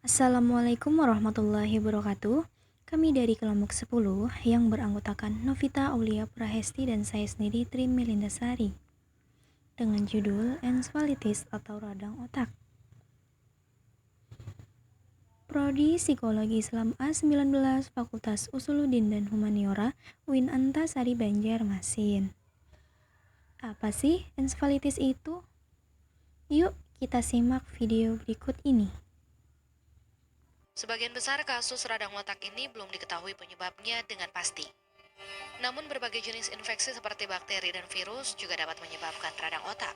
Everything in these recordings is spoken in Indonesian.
Assalamualaikum warahmatullahi wabarakatuh. Kami dari kelompok 10 yang beranggotakan Novita Aulia Prahesti dan saya sendiri Tri Melindasari dengan judul Encephalitis atau radang otak. Prodi Psikologi Islam A19 Fakultas Usuluddin dan Humaniora UIN Antasari Banjarmasin. Apa sih encephalitis itu? Yuk kita simak video berikut ini. Sebagian besar kasus radang otak ini belum diketahui penyebabnya dengan pasti. Namun berbagai jenis infeksi seperti bakteri dan virus juga dapat menyebabkan radang otak.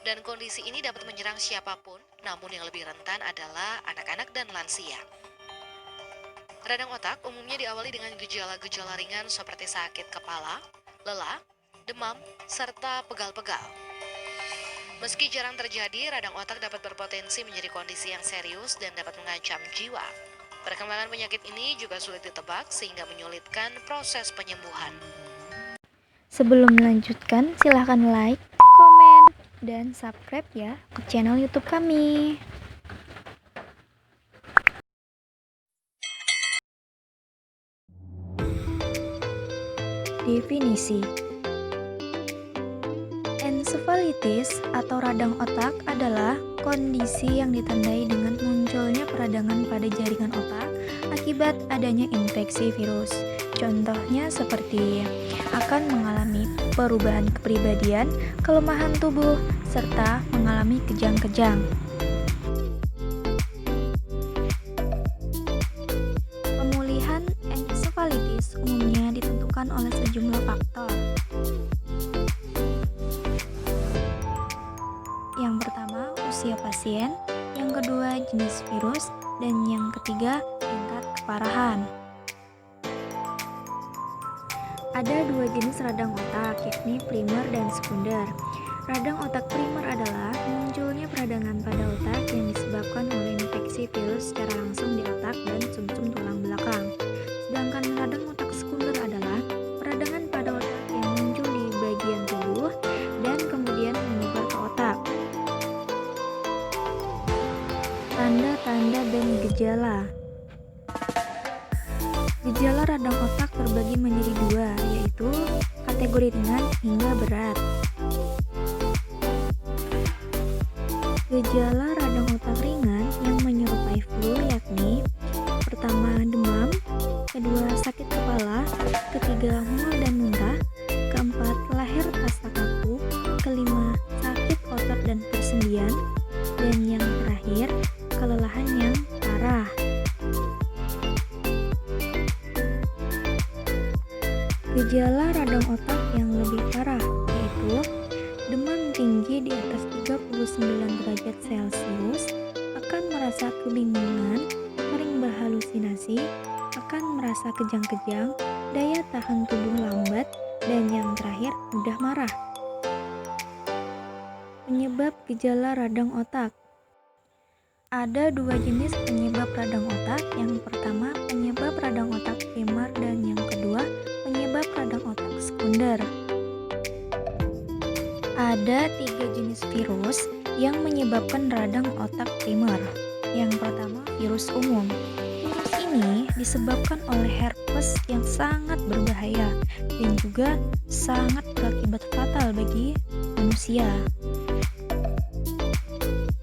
Dan kondisi ini dapat menyerang siapapun, namun yang lebih rentan adalah anak-anak dan lansia. Radang otak umumnya diawali dengan gejala-gejala ringan seperti sakit kepala, lelah, demam, serta pegal-pegal. Meski jarang terjadi, radang otak dapat berpotensi menjadi kondisi yang serius dan dapat mengancam jiwa. Perkembangan penyakit ini juga sulit ditebak sehingga menyulitkan proses penyembuhan. Sebelum melanjutkan, silahkan like, komen, dan subscribe ya ke channel YouTube kami. Definisi: encephalitis atau radang otak adalah kondisi yang ditandai dengan munculnya peradangan pada jaringan otak akibat adanya infeksi virus. Contohnya seperti akan mengalami perubahan kepribadian, kelemahan tubuh, serta mengalami kejang-kejang. Pemulihan encephalitis umumnya ditentukan oleh sejumlah faktor. Yang pertama, usia pasien, yang kedua, jenis virus, dan yang ketiga, tingkat keparahan. Ada dua jenis radang otak, yakni primer dan sekunder. Radang otak primer adalah munculnya peradangan pada otak yang disebabkan oleh infeksi virus secara langsung di otak dan sumsum tulang belakang. Sedangkan radang otak sekunder adalah peradangan pada otak yang muncul di bagian tubuh dan kemudian menyebar ke otak. Tanda-tanda dan gejala. Gejala radang otak terbagi menjadi dua, yaitu kategori ringan hingga berat. Gejala radang otak ringan yang menyerupai flu yakni: pertama, demam, kedua, sakit kepala, ketiga, mual dan muntah, keempat, leher terasa kaku, kelima, sakit otot dan persendian, dan yang terakhir, kelelahan yang parah. Gejala radang otak yang lebih parah yaitu demam tinggi di atas 39 derajat Celcius, akan merasa kebingungan, sering berhalusinasi, akan merasa kejang-kejang, daya tahan tubuh lambat, dan yang terakhir mudah marah. Penyebab gejala radang otak. Ada dua jenis penyebab radang otak. Yang pertama, penyebab radang otak primer, dan yang kedua, penyebab radang otak sekunder. Ada tiga jenis virus yang menyebabkan radang otak primer. Yang pertama, virus umum. Virus ini disebabkan oleh herpes yang sangat berbahaya dan juga sangat berakibat fatal bagi manusia.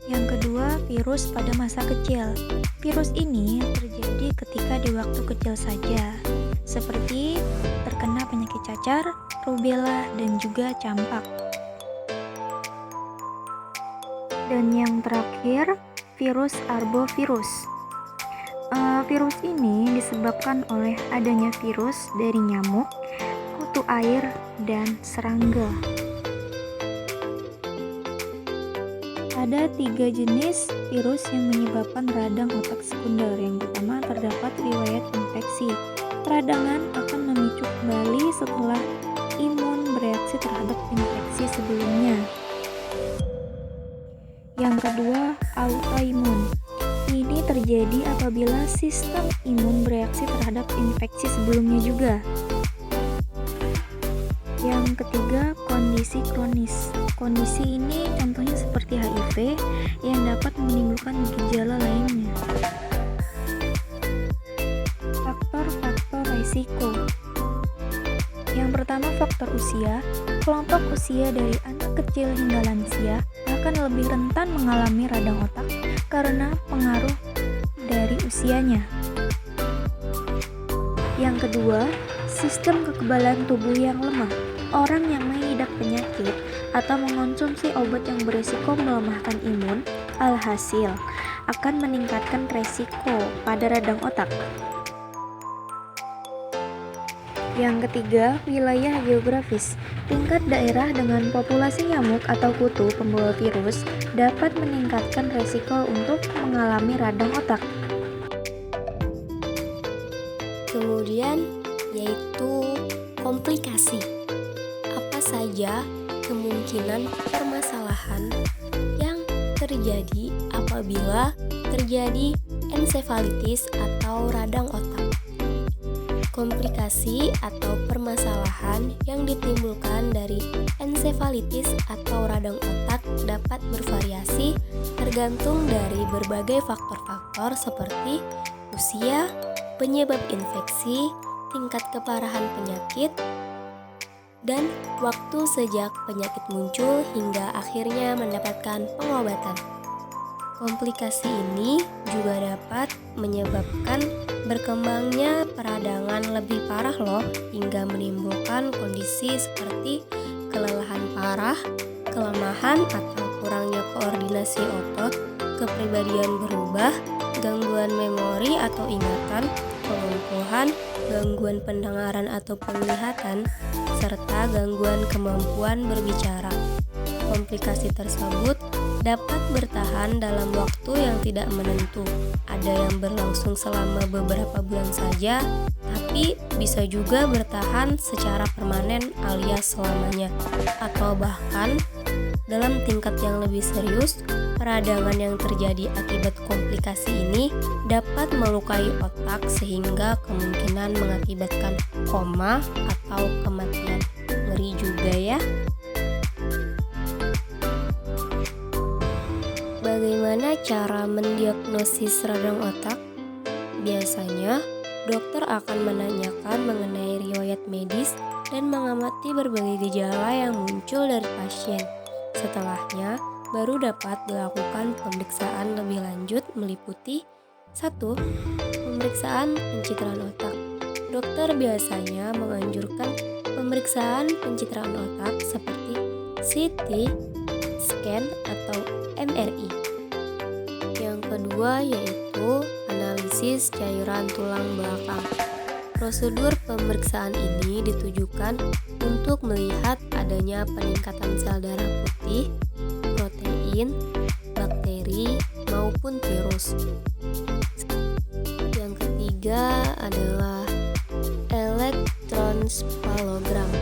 Yang kedua, virus pada masa kecil. Virus ini terjadi ketika di waktu kecil saja, seperti terkena penyakit cacar, rubella, dan juga campak. Dan yang terakhir, virus arbovirus. Virus ini disebabkan oleh adanya virus dari nyamuk, kutu air, dan serangga. Ada tiga jenis virus yang menyebabkan radang otak sekunder. Yang pertama, terdapat riwayat infeksi. Peradangan akan memicu kembali setelah imun bereaksi terhadap infeksi sebelumnya. Yang kedua, autoimun. Ini terjadi apabila sistem imun bereaksi terhadap infeksi sebelumnya juga. Yang ketiga, kondisi kronis. Kondisi ini contohnya seperti HIV yang dapat menimbulkan gejala lainnya. Faktor-faktor risiko. Yang pertama, faktor usia. Kelompok usia dari anak kecil hingga lansia akan lebih rentan mengalami radang otak karena pengaruh dari usianya. Yang kedua, sistem kekebalan tubuh yang lemah. Orang yang mengidap penyakit atau mengonsumsi obat yang berisiko melemahkan imun, alhasil akan meningkatkan resiko pada radang otak. Yang ketiga, wilayah geografis. Tingkat daerah dengan populasi nyamuk atau kutu pembawa virus dapat meningkatkan resiko untuk mengalami radang otak. Kemudian yaitu komplikasi. Apa saja kemungkinan permasalahan yang terjadi apabila terjadi ensefalitis atau radang otak? Komplikasi atau permasalahan yang ditimbulkan dari ensefalitis atau radang otak dapat bervariasi tergantung dari berbagai faktor-faktor seperti usia, penyebab infeksi, tingkat keparahan penyakit, dan waktu sejak penyakit muncul hingga akhirnya mendapatkan pengobatan. Komplikasi ini juga dapat menyebabkan berkembangnya peradangan lebih parah hingga menimbulkan kondisi seperti kelelahan parah, kelemahan atau kurangnya koordinasi otot, kepribadian berubah, gangguan memori atau ingatan, kelumpuhan, gangguan pendengaran atau penglihatan, serta gangguan kemampuan berbicara. Komplikasi tersebut dapat bertahan dalam waktu yang tidak menentu. Ada yang berlangsung selama beberapa bulan saja, tapi bisa juga bertahan secara permanen alias selamanya. Atau bahkan dalam tingkat yang lebih serius, peradangan yang terjadi akibat komplikasi ini dapat melukai otak sehingga kemungkinan mengakibatkan koma atau kematian. Ngeri juga ya. Bagaimana cara mendiagnosis radang otak? Biasanya, dokter akan menanyakan mengenai riwayat medis dan mengamati berbagai gejala yang muncul dari pasien. Setelahnya, baru dapat dilakukan pemeriksaan lebih lanjut meliputi 1. Pemeriksaan pencitraan otak. Dokter biasanya menganjurkan pemeriksaan pencitraan otak seperti CT, scan, atau MRI. Yang kedua yaitu analisis cairan tulang belakang. Prosedur pemeriksaan ini ditujukan untuk melihat adanya peningkatan sel darah putih, protein, bakteri, maupun virus. Yang ketiga adalah elektronsepalogram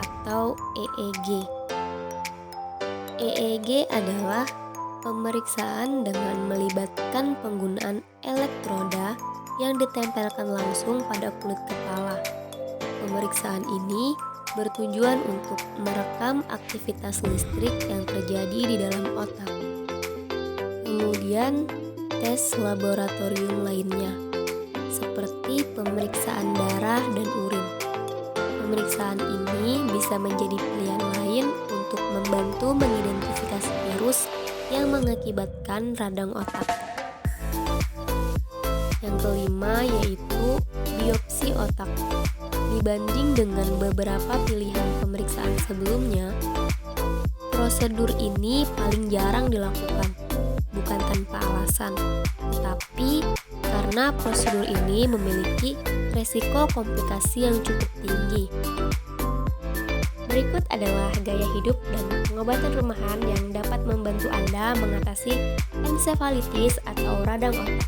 atau EEG. EEG adalah pemeriksaan dengan melibatkan penggunaan elektroda yang ditempelkan langsung pada kulit kepala. Pemeriksaan ini bertujuan untuk merekam aktivitas listrik yang terjadi di dalam otak. Kemudian, tes laboratorium lainnya, seperti pemeriksaan darah dan urin. Pemeriksaan ini bisa menjadi pilihan lain untuk membantu mengidentifikasi virus yang mengakibatkan radang otak. Yang kelima yaitu biopsi otak. Dibanding dengan beberapa pilihan pemeriksaan sebelumnya, prosedur ini paling jarang dilakukan, bukan tanpa alasan, tetapi karena prosedur ini memiliki resiko komplikasi yang cukup tinggi. Berikut adalah gaya hidup dan pengobatan rumahan yang dapat membantu Anda mengatasi ensefalitis atau radang otak.